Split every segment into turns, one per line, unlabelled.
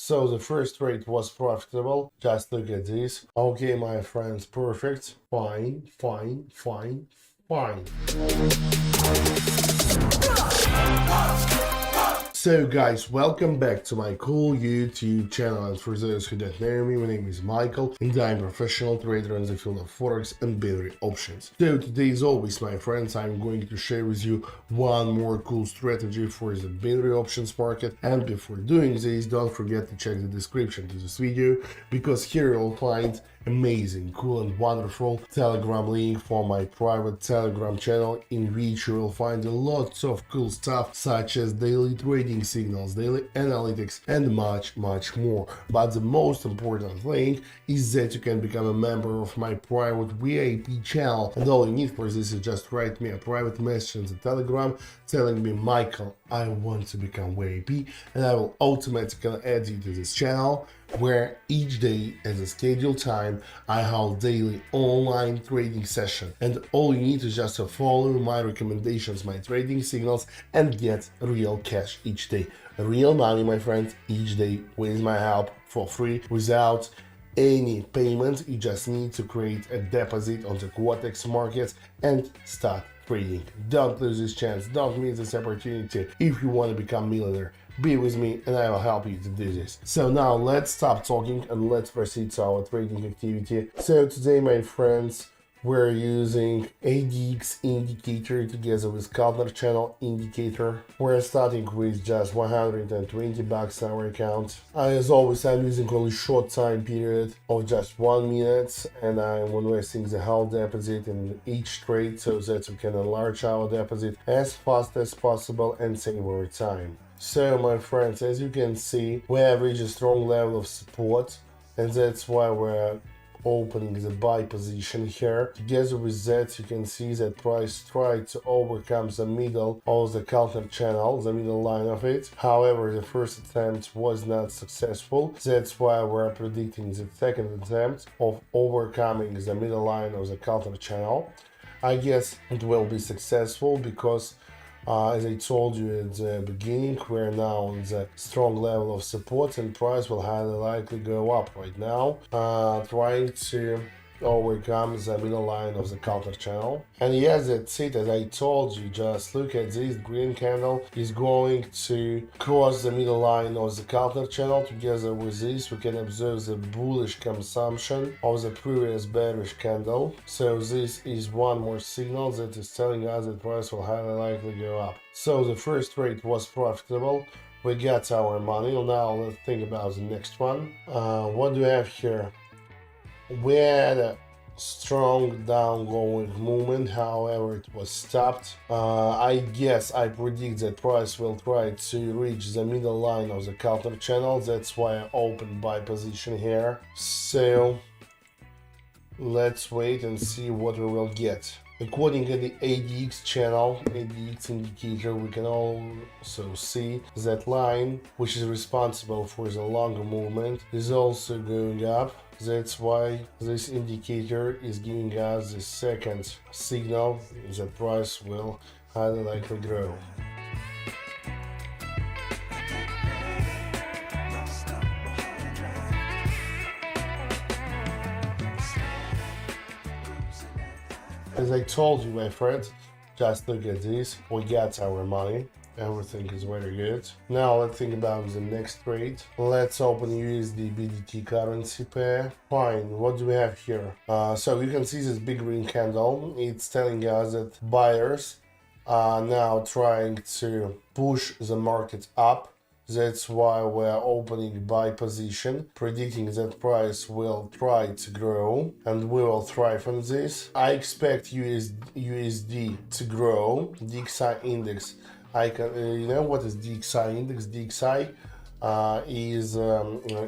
So the first trade was profitable. Just look at this. Okay, my friends, perfect. Fine, fine, fine, fine. So guys, welcome back to my cool YouTube channel, and for those who don't know me, my name is Michael and I'm a professional trader in the field of Forex and binary options. So today, as always, my friends, I'm going to share with you one more cool strategy for the binary options market. And before doing this, don't forget to check the description to this video, because here you'll find amazing, cool and wonderful Telegram link for my private Telegram channel, in which you will find lots of cool stuff such as daily trading signals, daily analytics and much more. But the most important thing is that you can become a member of my private VIP channel, and all you need for this is just write me a private message in the Telegram telling me, Michael, I want to become VIP, and I will automatically add you to this channel, where each day at a scheduled time I hold daily online trading session, and all you need is just to follow my recommendations, my trading signals, and get real cash each day. Real money, my friends, each day with my help for free, without any payment. You just need to create a deposit on the Quotex markets and start trading. Don't lose this chance, don't miss this opportunity. If you want to become millionaire, be with me and I will help you to do this. So now let's stop talking and let's proceed to our trading activity. So today, my friends, we're using ADX indicator together with counter channel indicator. We're starting with just 120 bucks our account. As always, I'm using only short time period of just 1 minute, and I'm investing the whole deposit in each trade so that we can enlarge our deposit as fast as possible and save our time. So my friends, as you can see, we have reached a strong level of support, and that's why we're opening the buy position here. Together with that, you can see that price tried to overcome the middle of the counter channel, the middle line of it. However, the first attempt was not successful. That's why we're predicting the second attempt of overcoming the middle line of the counter channel. I guess it will be successful because as I told you at the beginning, we're now on the strong level of support and price will highly likely go up right now, trying to overcome the middle line of the counter channel. And yes, that's it. As I told you, just look at this green candle is going to cross the middle line of the counter channel. Together with this, we can observe the bullish consumption of the previous bearish candle. So this is one more signal that is telling us that price will highly likely go up. So the first trade was profitable. We got our money. Now let's think about the next one. What do we have here? We had a strong downgoing movement, however it was stopped. I guess I predict that price will try to reach the middle line of the counter channel. That's why I opened buy position here. So let's wait and see what we will get. According to the ADX channel, ADX indicator, we can also see that line, which is responsible for the longer movement, is also going up. That's why this indicator is giving us the second signal that price will highly likely grow. As I told you, my friends, just look at this. We got our money. Everything is very good. Now let's think about the next trade. Let's open USD BDT currency pair. Fine, what do we have here? So you can see this big green candle. It's telling us that buyers are now trying to push the market up. That's why we're opening buy position, predicting that price will try to grow and we will thrive on this. I expect USD to grow. DXY index, you know what is DXY index? DXY is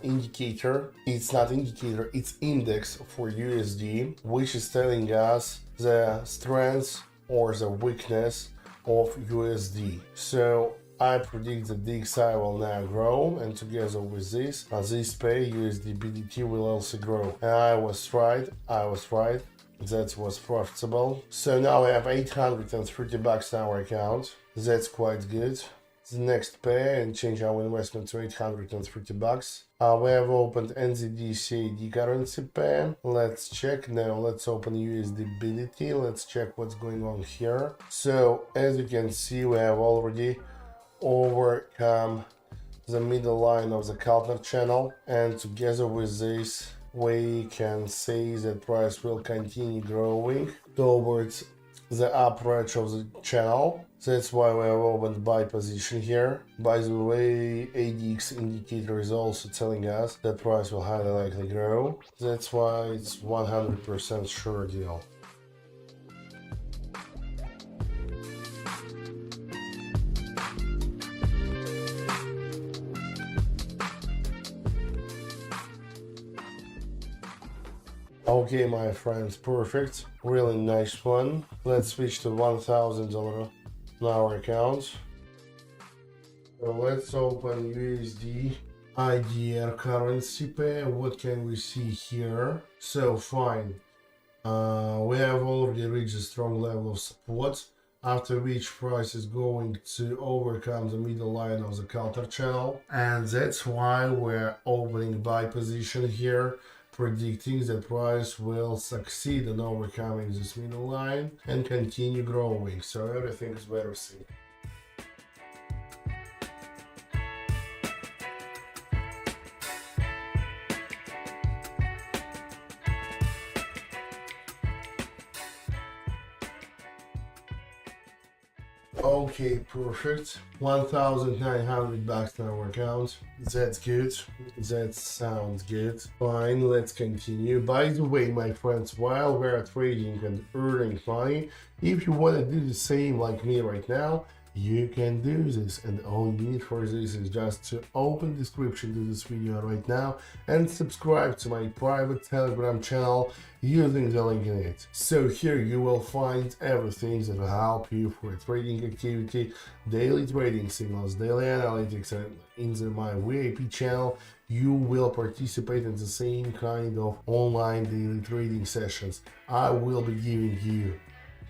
indicator. It's not indicator, it's index for USD, which is telling us the strength or the weakness of USD. So I predict that DXY will now grow, and together with this pair, USD BDT will also grow. And I was right. That was profitable. So now we have 830 bucks in our account. That's quite good. the next pair and change our investment to $830. We have opened NZD/CAD currency pair. Let's check now. Let's open USDbility. Let's check what's going on here. So as you can see, we have already overcome the middle line of the counter channel, and together with this we can say that price will continue growing towards the upper edge of the channel. That's why we have opened buy position here. By the way, ADX indicator is also telling us that price will highly likely grow. That's why it's 100% sure deal. Okay, my friends, perfect. Really nice one. Let's switch to $1,000 on our account. So let's open USD IDR currency pair. What can we see here? So fine. We have already reached a strong level of support, after which price is going to overcome the middle line of the counter channel, and that's why we're opening buy position here, predicting that price will succeed in overcoming this middle line and continue growing. So everything is very simple. Okay, perfect. $1,900 in our account. That's good. That sounds good. Fine, let's continue. By the way, my friends, while we're trading and earning money, if you want to do the same like me right now, you can do this, and all you need for this is just to open description to this video right now and subscribe to my private Telegram channel using the link in it. So here you will find everything that will help you for trading activity, daily trading signals, daily analytics, and in my VIP channel you will participate in the same kind of online daily trading sessions. I will be giving you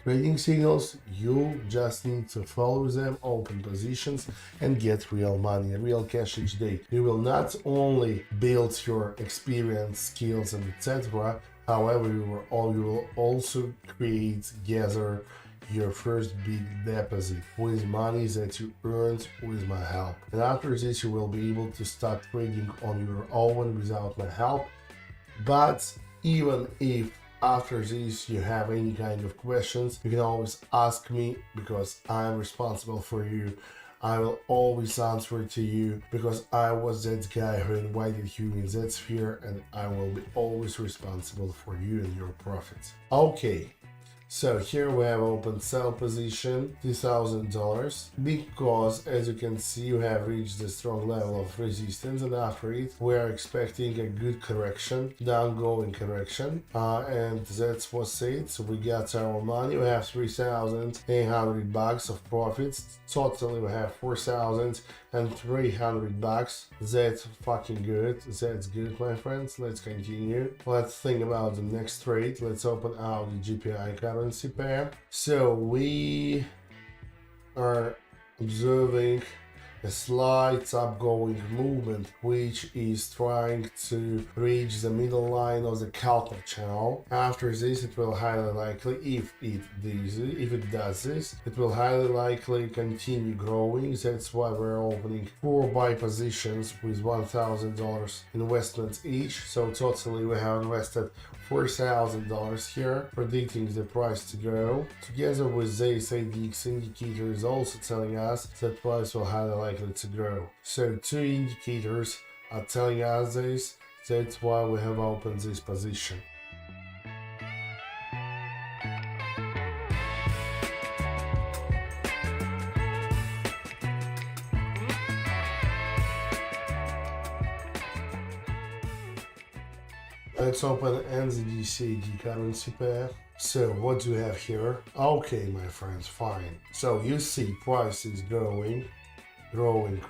trading signals, you just need to follow them, open positions, and get real money, real cash each day. You will not only build your experience, skills, and etc. However, you will also gather your first big deposit with money that you earned with my help. And after this, you will be able to start trading on your own without my help. But even if after this you have any kind of questions, you can always ask me, because I'm responsible for you. I will always answer to you, because I was that guy who invited you in that sphere, and I will be always responsible for you and your profits. Okay, so here we have open sell position $2,000, because as you can see we have reached a strong level of resistance, and after it we are expecting a good correction, downgoing correction, and that's what's it. So we got our money. We have $3,800 of profits. Totally we have $4,300. That's fucking good. That's good, my friends. Let's continue. Let's think about the next trade. Let's open out the GPI currency pair. So we are observing a slight upgoing movement, which is trying to reach the middle line of the counter channel. After this, it will highly likely, if it does this, it will highly likely continue growing. That's why we're opening 4 buy positions with $1,000 investments each. So totally we have invested $4,000 here, predicting the price to grow. Together with this, ADX indicator is also telling us that price will highly likely to grow. So 2 indicators are telling us this. That's why we have opened this position. Let's open NZD/CAD currency pair. So what do we have here? Okay, my friends, fine. So you see price is growing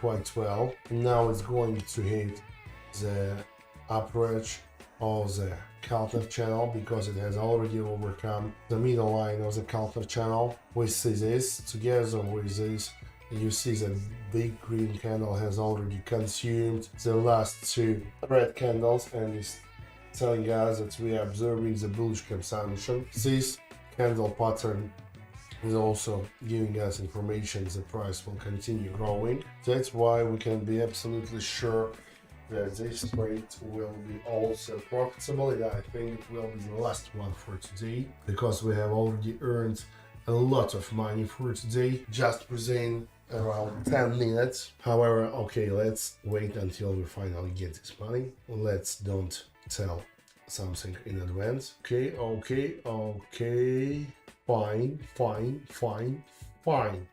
quite well. Now it's going to hit the upper edge of the counter channel, because it has already overcome the middle line of the counter channel. We see this. Together with this, You see that big green candle has already consumed the last two red candles and is telling us that we are observing the bullish consumption. This candle pattern is also giving us information the price will continue growing. That's why we can be absolutely sure that this trade will be also profitable, and I think it will be the last one for today, because we have already earned a lot of money for today just within around 10 minutes. However, okay, let's wait until we finally get this money. Let's don't tell something in advance. Okay. Fine.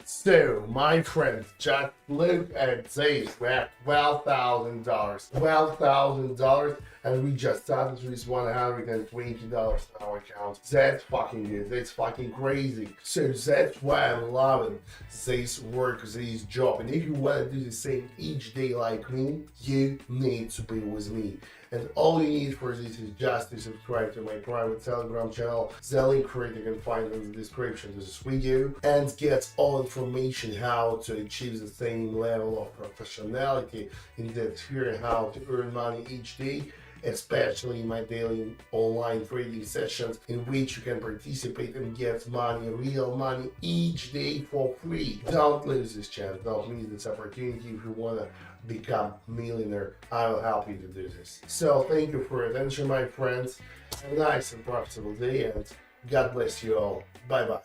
So, my friends, just look at this. We're at $12,000. $12,000, and we just started with $120 in our account. That's fucking good. That's fucking crazy. So that's why I'm loving this work, this job. And if you want to do the same each day like me, you need to be with me. And all you need for this is just to subscribe to my private Telegram channel. The link for it you can find in the description to this video, and get all information how to achieve the same level of professionality in that sphere, how to earn money each day, especially in my daily online trading sessions, in which you can participate and get money, real money, each day for free. Don't lose this chance. Don't miss this opportunity. If you want to become a millionaire, I will help you to do this. So thank you for your attention, my friends. Have a nice and profitable day, and God bless you all. Bye bye.